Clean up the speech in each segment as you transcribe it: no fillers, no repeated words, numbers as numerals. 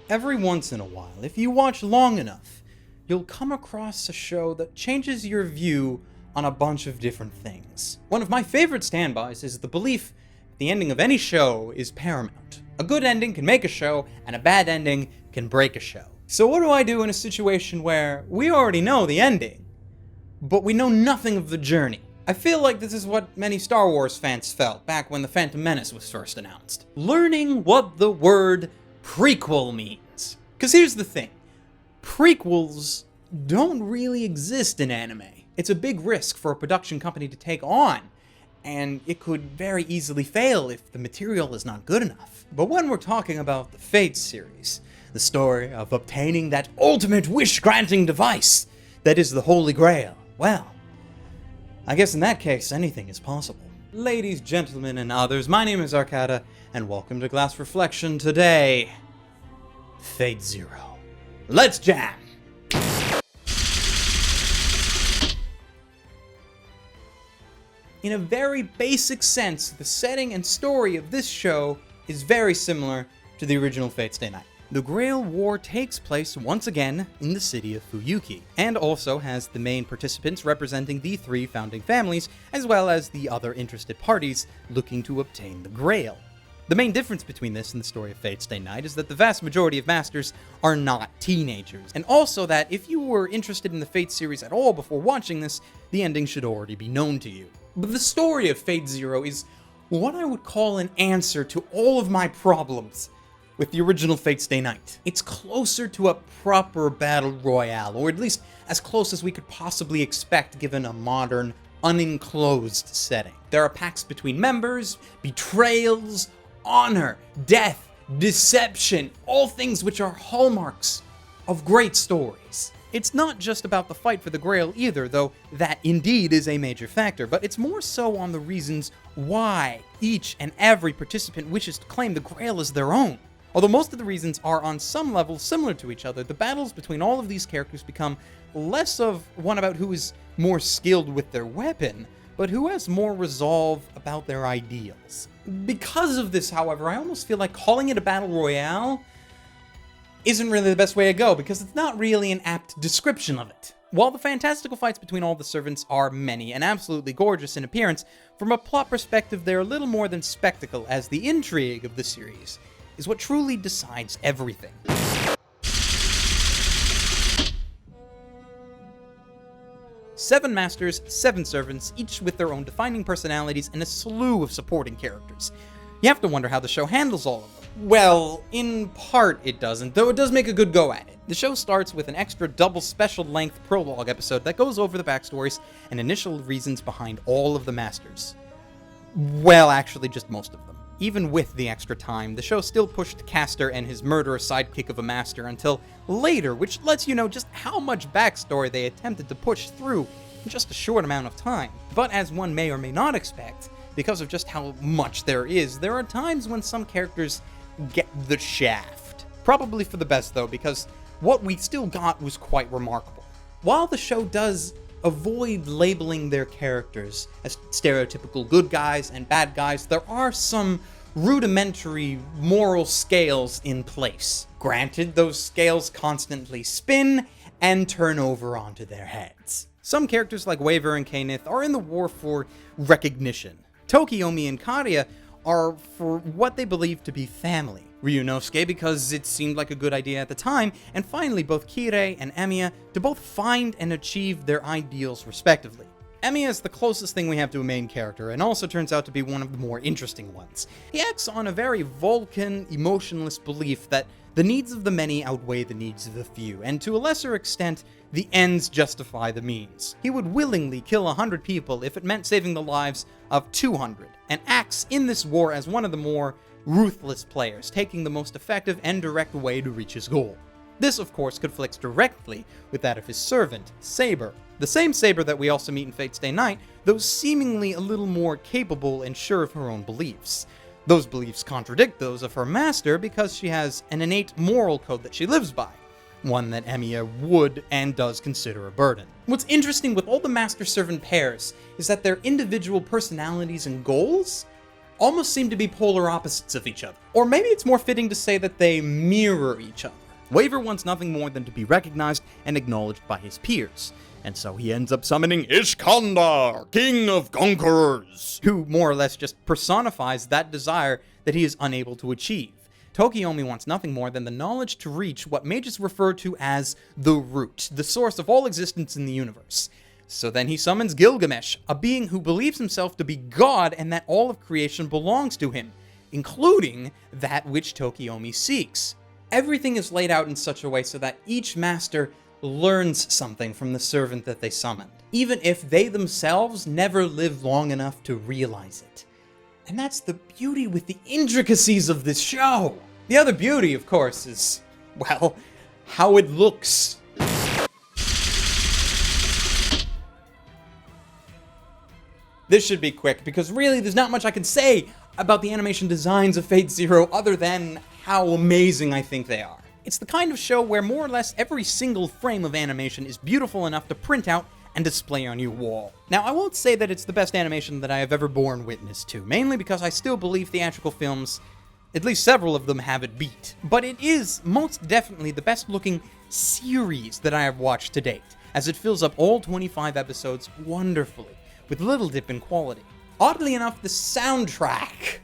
Every once in a while, if you watch long enough, you'll come across a show that changes your view on a bunch of different things. One of my favorite standbys is the belief that the ending of any show is paramount. A good ending can make a show, and a bad ending can break a show. So what do I do in a situation where we already know the ending, but we know nothing of the journey? I feel like this is what many Star Wars fans felt back when The Phantom Menace was first announced. Learning what the word prequel means. Because here's the thing. Prequels don't really exist in anime. It's a big risk for a production company to take on, and it could very easily fail if the material is not good enough. But when we're talking about the Fate series, the story of obtaining that ultimate wish-granting device that is the Holy Grail, well, I guess in that case, anything is possible. Ladies, gentlemen, and others, my name is Arcada, and welcome to Glass Reflection. Today, Fate Zero. Let's jam! In a very basic sense, the setting and story of this show is very similar to the original Fate Stay Night. The Grail War takes place once again in the city of Fuyuki, and also has the main participants representing the three founding families, as well as the other interested parties looking to obtain the Grail. The main difference between this and the story of Fate Stay Night is that the vast majority of Masters are not teenagers, and also that if you were interested in the Fate series at all before watching this, the ending should already be known to you. But the story of Fate Zero is what I would call an answer to all of my problems with the original Fate Stay Night. It's closer to a proper battle royale, or at least as close as we could possibly expect given a modern, unenclosed setting. There are pacts between members, betrayals, honor, death, deception, all things which are hallmarks of great stories. It's not just about the fight for the Grail either, though that indeed is a major factor, but it's more so on the reasons why each and every participant wishes to claim the Grail as their own. Although most of the reasons are on some level similar to each other, the battles between all of these characters become less of one about who is more skilled with their weapon, but who has more resolve about their ideals. Because of this, however, I almost feel like calling it a battle royale isn't really the best way to go, because it's not really an apt description of it. While the fantastical fights between all the servants are many and absolutely gorgeous in appearance, from a plot perspective they're a little more than spectacle, as the intrigue of the series is what truly decides everything. Seven masters, seven servants, each with their own defining personalities and a slew of supporting characters. You have to wonder how the show handles all of them. Well, in part it doesn't, though it does make a good go at it. The show starts with an extra double special-length prologue episode that goes over the backstories and initial reasons behind all of the masters. Well, actually just most of them. Even with the extra time, the show still pushed Castor and his murderous sidekick of a master until later, which lets you know just how much backstory they attempted to push through in just a short amount of time. But as one may or may not expect, because of just how much there is, there are times when some characters get the shaft. Probably for the best though, because what we still got was quite remarkable. While the show does avoid labeling their characters as stereotypical good guys and bad guys, there are some rudimentary moral scales in place. Granted, those scales constantly spin and turn over onto their heads. Some characters like Waver and Kaynith are in the war for recognition. Tokiomi and Karia are for what they believe to be family. Ryunosuke because it seemed like a good idea at the time, and finally both Kirei and Emiya to both find and achieve their ideals respectively. Emiya is the closest thing we have to a main character, and also turns out to be one of the more interesting ones. He acts on a very Vulcan, emotionless belief that the needs of the many outweigh the needs of the few, and to a lesser extent, the ends justify the means. He would willingly kill 100 people if it meant saving the lives of 200, and acts in this war as one of the more ruthless players, taking the most effective and direct way to reach his goal. This, of course, conflicts directly with that of his servant, Saber. The same Saber that we also meet in Fate Stay Night, though seemingly a little more capable and sure of her own beliefs. Those beliefs contradict those of her master because she has an innate moral code that she lives by, one that Emiya would and does consider a burden. What's interesting with all the master-servant pairs is that their individual personalities and goals almost seem to be polar opposites of each other. Or maybe it's more fitting to say that they mirror each other. Waver wants nothing more than to be recognized and acknowledged by his peers, and so he ends up summoning Ishkandar, King of Conquerors, who more or less just personifies that desire that he is unable to achieve. Tokiomi wants nothing more than the knowledge to reach what mages refer to as the root, the source of all existence in the universe. So then he summons Gilgamesh, a being who believes himself to be God and that all of creation belongs to him, including that which Tokiomi seeks. Everything is laid out in such a way so that each master learns something from the servant that they summoned, even if they themselves never live long enough to realize it. And that's the beauty with the intricacies of this show. The other beauty, of course, is, well, how it looks. This should be quick, because really there's not much I can say about the animation designs of Fate Zero other than how amazing I think they are. It's the kind of show where more or less every single frame of animation is beautiful enough to print out and display on your wall. Now, I won't say that it's the best animation that I have ever borne witness to, mainly because I still believe theatrical films, at least several of them, have it beat. But it is most definitely the best looking series that I have watched to date, as it fills up all 25 episodes wonderfully, with little dip in quality. Oddly enough, the soundtrack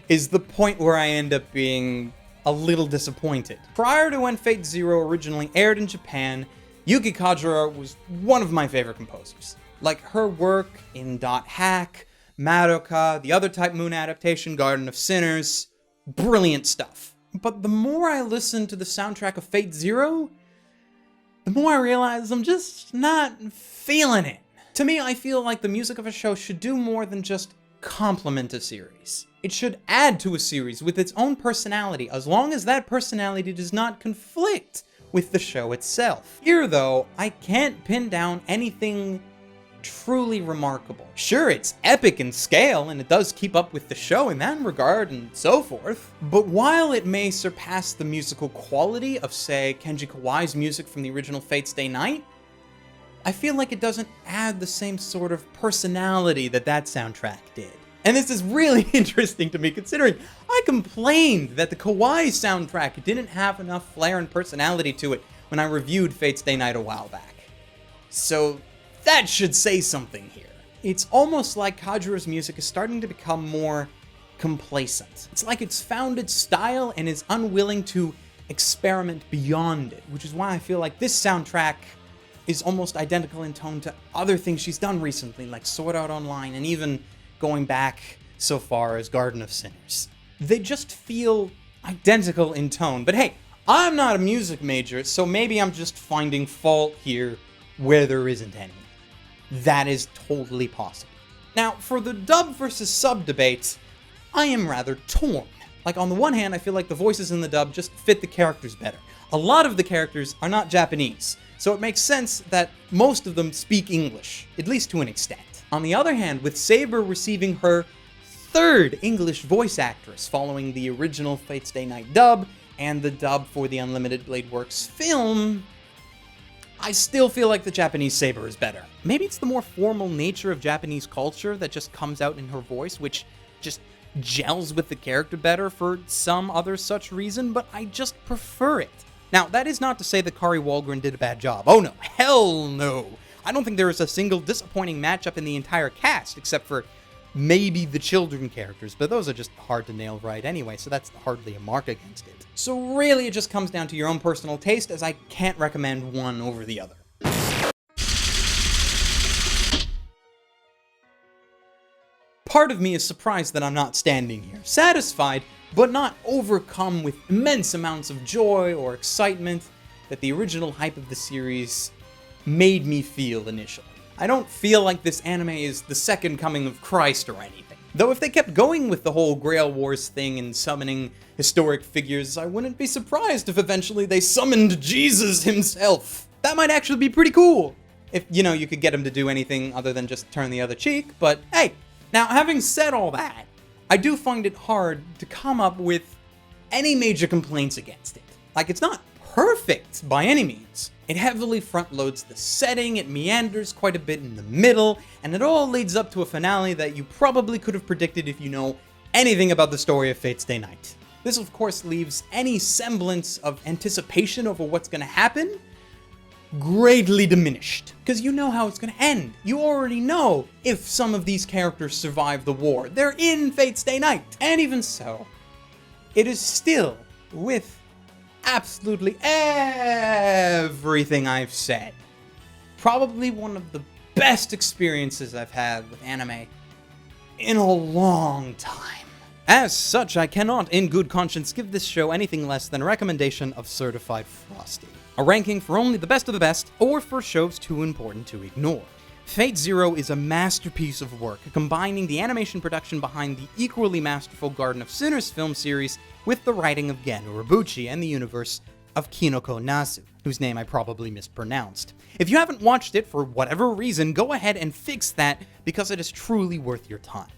is the point where I end up being a little disappointed. Prior to when Fate Zero originally aired in Japan, Yuki Kajira was one of my favorite composers. Like her work in Dot Hack, Madoka, the other Type Moon adaptation, Garden of Sinners, brilliant stuff. But the more I listen to the soundtrack of Fate Zero, the more I realize I'm just not feeling it. To me, I feel like the music of a show should do more than just complement a series. It should add to a series with its own personality, as long as that personality does not conflict with the show itself. Here, though, I can't pin down anything truly remarkable. Sure, it's epic in scale, and it does keep up with the show in that regard, and so forth, but while it may surpass the musical quality of, say, Kenji Kawai's music from the original Fate Stay Night, I feel like it doesn't add the same sort of personality that soundtrack did. And this is really interesting to me, considering I complained that the Kawai soundtrack didn't have enough flair and personality to it when I reviewed Fate Stay Night a while back. So that should say something here. It's almost like Kajira's music is starting to become more complacent. It's like it's found its style and is unwilling to experiment beyond it, which is why I feel like this soundtrack is almost identical in tone to other things she's done recently, like Sword Art Online, and even going back so far as Garden of Sinners. They just feel identical in tone, but hey, I'm not a music major, so maybe I'm just finding fault here where there isn't any. That is totally possible. Now, for the dub versus sub debate, I am rather torn. Like, on the one hand, I feel like the voices in the dub just fit the characters better. A lot of the characters are not Japanese, so it makes sense that most of them speak English, at least to an extent. On the other hand, with Saber receiving her third English voice actress following the original Fate Stay Night dub and the dub for the Unlimited Blade Works film, I still feel like the Japanese Saber is better. Maybe it's the more formal nature of Japanese culture that just comes out in her voice, which just gels with the character better for some other such reason, but I just prefer it. Now, that is not to say that Kari Walgren did a bad job. Oh no, hell no. I don't think there is a single disappointing matchup in the entire cast, except for maybe the children characters, but those are just hard to nail right anyway, so that's hardly a mark against it. So really, it just comes down to your own personal taste, as I can't recommend one over the other. Part of me is surprised that I'm not standing here, satisfied, but not overcome with immense amounts of joy or excitement that the original hype of the series made me feel initially. I don't feel like this anime is the second coming of Christ or anything. Though if they kept going with the whole Grail Wars thing and summoning historic figures, I wouldn't be surprised if eventually they summoned Jesus himself. That might actually be pretty cool. If, you could get him to do anything other than just turn the other cheek, but hey. Now, having said all that, I do find it hard to come up with any major complaints against it. Like, it's not perfect by any means. It heavily front-loads the setting, it meanders quite a bit in the middle, and it all leads up to a finale that you probably could have predicted if you know anything about the story of Fate Stay Night. This, of course, leaves any semblance of anticipation over what's going to happen greatly diminished, because you know how it's going to end. You already know if some of these characters survive the war. They're in Fate Stay Night. And even so, it is still, with absolutely everything I've said, probably one of the best experiences I've had with anime in a long time. As such, I cannot in good conscience give this show anything less than a recommendation of Certified Frosty, a ranking for only the best of the best, or for shows too important to ignore. Fate Zero is a masterpiece of work, combining the animation production behind the equally masterful Garden of Sinners film series with the writing of Gen Urobuchi and the universe of Kinoko Nasu, whose name I probably mispronounced. If you haven't watched it for whatever reason, go ahead and fix that, because it is truly worth your time.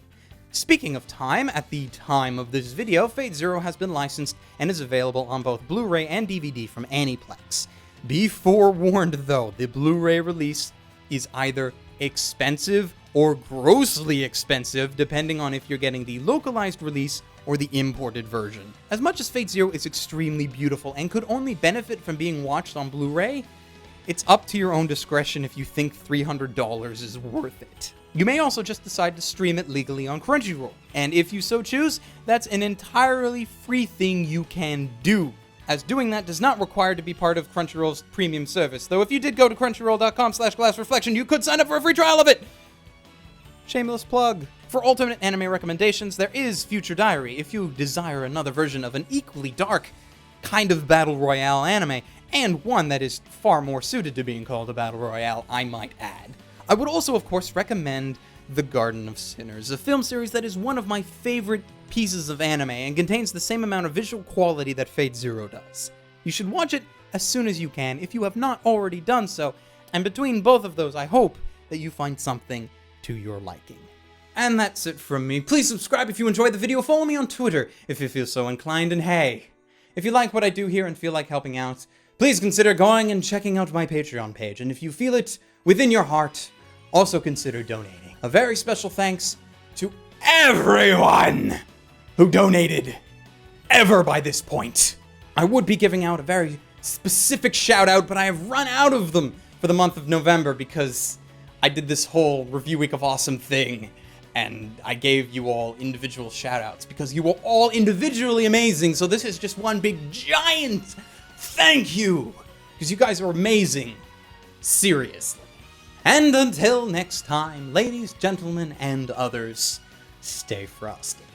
Speaking of time, at the time of this video, Fate Zero has been licensed and is available on both Blu-ray and DVD from Aniplex. Be forewarned though, the Blu-ray release is either expensive or grossly expensive, depending on if you're getting the localized release or the imported version. As much as Fate Zero is extremely beautiful and could only benefit from being watched on Blu-ray, it's up to your own discretion if you think $300 is worth it. You may also just decide to stream it legally on Crunchyroll, and if you so choose, that's an entirely free thing you can do, as doing that does not require to be part of Crunchyroll's premium service, though if you did go to crunchyroll.com/glassreflection, you could sign up for a free trial of it! Shameless plug. For alternate anime recommendations, there is Future Diary, if you desire another version of an equally dark kind of battle royale anime, and one that is far more suited to being called a battle royale, I might add. I would also, of course, recommend The Garden of Sinners, a film series that is one of my favorite pieces of anime and contains the same amount of visual quality that Fate Zero does. You should watch it as soon as you can if you have not already done so, and between both of those, I hope that you find something to your liking. And that's it from me. Please subscribe if you enjoyed the video, follow me on Twitter if you feel so inclined, and hey, if you like what I do here and feel like helping out, please consider going and checking out my Patreon page, and if you feel it within your heart, also consider donating. A very special thanks to everyone who donated ever by this point. I would be giving out a very specific shout out, but I have run out of them for the month of November because I did this whole Review Week of Awesome thing, and I gave you all individual shout outs because you were all individually amazing, so this is just one big giant thank you, because you guys are amazing. Seriously. And until next time, ladies, gentlemen, and others, stay frosty.